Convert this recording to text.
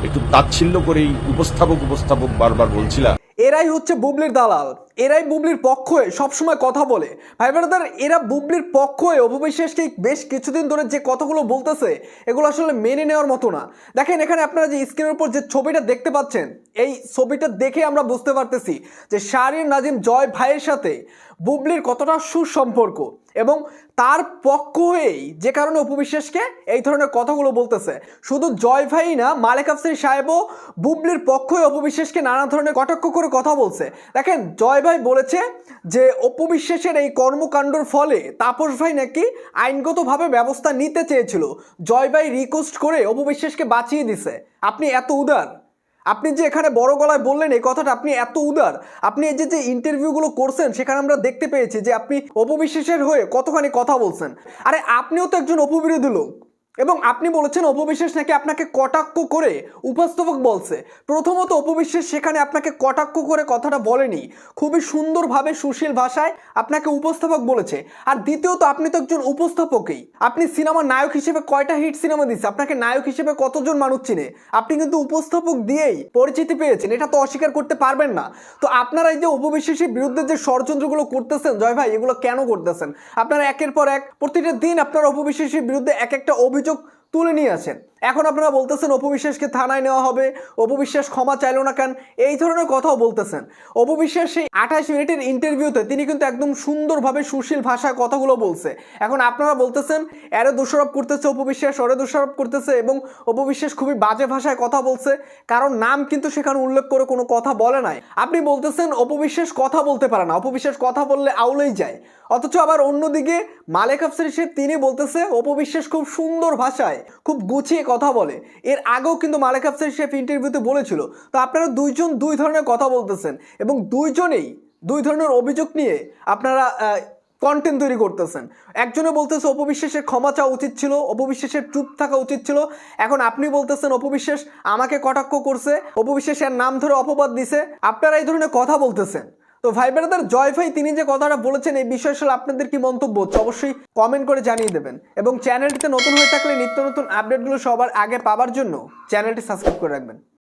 একটু তাচ্ছিল্য করেই উপস্থাপক বারবার বলছিলাম। এরাই হচ্ছে বুবলির দালাল, এরাই বুবলির পক্ষ হয়ে সবসময় কথা বলে। ভাই ব্রাদার, এরা বুবলির পক্ষ হয়ে অপু বিশ্বাসকে বেশ কিছুদিন ধরে যে কথাগুলো বলতেছে এগুলো আসলে মেনে নেওয়ার মতো না। দেখেন এখানে আপনারা যে স্ক্রিনের উপর যে ছবিটা দেখতে পাচ্ছেন, এই ছবিটা দেখে আমরা বুঝতে পারতেছি যে শাহরিয়ার নাজিম জয় ভাইয়ের সাথে বুবলির কতটা সুসম্পর্ক, এবং তার পক্ষ হয়েই যে কারণে অপু বিশ্বাসকে এই ধরনের কথাগুলো বলতেছে। শুধু জয় ভাই না, মালেক আফসারী সাহেবও বুবলির পক্ষ হয়ে অপু বিশ্বাসকে নানা ধরনের কটাক্ষ করে কথা বলছে। দেখেন জয় ভাই বলেছে যে অপু বিশ্বাসের এই কর্মকাণ্ডর ফলে তাপস ভাই নাকি আইনগতভাবে ব্যবস্থা নিতে চেয়েছিল, জয় ভাই রিকোয়েস্ট করে অপু বিশ্বাসকে বাঁচিয়ে দিছে। আপনি এত উদার, আপনি যে এখানে বড় গলায় বললেন এই কথাটা, আপনি এত উদার, আপনি এই যে ইন্টারভিউগুলো করছেন সেখানে আমরা দেখতে পেয়েছি যে আপনি অপু বিশ্বাসের হয়ে কতখানি কথা বলছেন। আরে আপনিও তো একজন অপু বিরোধী লোক, এবং আপনি বলেছেন অপু বিশ্বাস নাকি আপনাকে কটাক্ষ করে উপস্থাপক বলছে। প্রথমত অপু বিশ্বাস সেখানে আপনাকে কটাক্ষ করে কথাটা বলেনি, খুবই সুন্দরভাবে সুশীল ভাষায় আপনাকে উপস্থাপক বলেছে। আর দ্বিতীয়ত আপনি তো একজন উপস্থাপকই, আপনি সিনেমার নায়ক হিসেবে কয়টা হিট সিনেমা দিচ্ছে, আপনাকে নায়ক হিসেবে কতজন মানুষ চিনে, আপনি কিন্তু উপস্থাপক দিয়েই পরিচিতি পেয়েছেন, এটা তো অস্বীকার করতে পারবেন না। তো আপনারা এই যে অপু বিশ্বাসের বিরুদ্ধে যে ষড়যন্ত্রগুলো করতেছেন জয় ভাই, এগুলো কেন করতেছেন? আপনারা একের পর এক প্রতিটা দিন আপনারা অপু বিশ্বাসের বিরুদ্ধে এক একটা অভিযোগ তুলে নিয়ে আসেন। এখন আপনারা বলতেছেন অপু বিশ্বাসকে থানায় নেওয়া হবে, অপু বিশ্বাস ক্ষমা চাইলো না কেন, এই ধরনের কথাও বলতেছেন। অপু বিশ্বাস সেই 28 মিনিটের ইন্টারভিউতে তিনি কিন্তু একদম সুন্দরভাবে সুশীল ভাষায় কথাগুলো বলছে। এখন আপনারা বলতেছেন এরে দোষারোপ করতেছে অপু বিশ্বাস, ওরে দোষারোপ করতেছে, এবং অপু বিশ্বাস খুবই বাজে ভাষায় কথা বলছে, কারণ নাম কিন্তু সেখানে উল্লেখ করে কোনো কথা বলে নাই। আপনি বলতেছেন অপু বিশ্বাস কথা বলতে পারে না, অপু বিশ্বাস কথা বললে আউলেই যায়। অথচ আবার অন্যদিকে মালেক আফসারী সাহেব তিনি বলতেছে অপু বিশ্বাস খুব সুন্দর ভাষায় খুব গুছিয়ে কথা বলে। এর আগেও কিন্তু মালেক আফসারী সাহেব ইন্টারভিউতে বলেছিল। তো আপনারা দুইজন দুই ধরনের কথা বলতেছেন, এবং দুইজনেই দুই ধরনের অভিযোগ নিয়ে আপনারা কন্টেন্ট তৈরি করতেছেন। একজনে বলতেছে অপু বিশ্বাসের ক্ষমা চাওয়া উচিত ছিল, অপু বিশ্বাসের চুপ থাকা উচিত ছিল। এখন আপনি বলতেছেন অপু বিশ্বাস আমাকে কটাক্ষ করছে, অপু বিশ্বাসের নাম ধরে অপবাদ দিছে, আপনারা এই ধরনের কথা বলতেছেন। তো ভাই ব্রাদার, জয় ভাই তিনি যে কথাটা বলেছেন এই বিষয়ে আসলে আপনাদের কি মন্তব্য হচ্ছে অবশ্যই কমেন্ট করে জানিয়ে দেবেন, এবং চ্যানেলটিতে নতুন হয়ে থাকলে নিত্য নতুন আপডেটগুলো সবার আগে পাওয়ার জন্য চ্যানেলটি সাবস্ক্রাইব করে রাখবেন।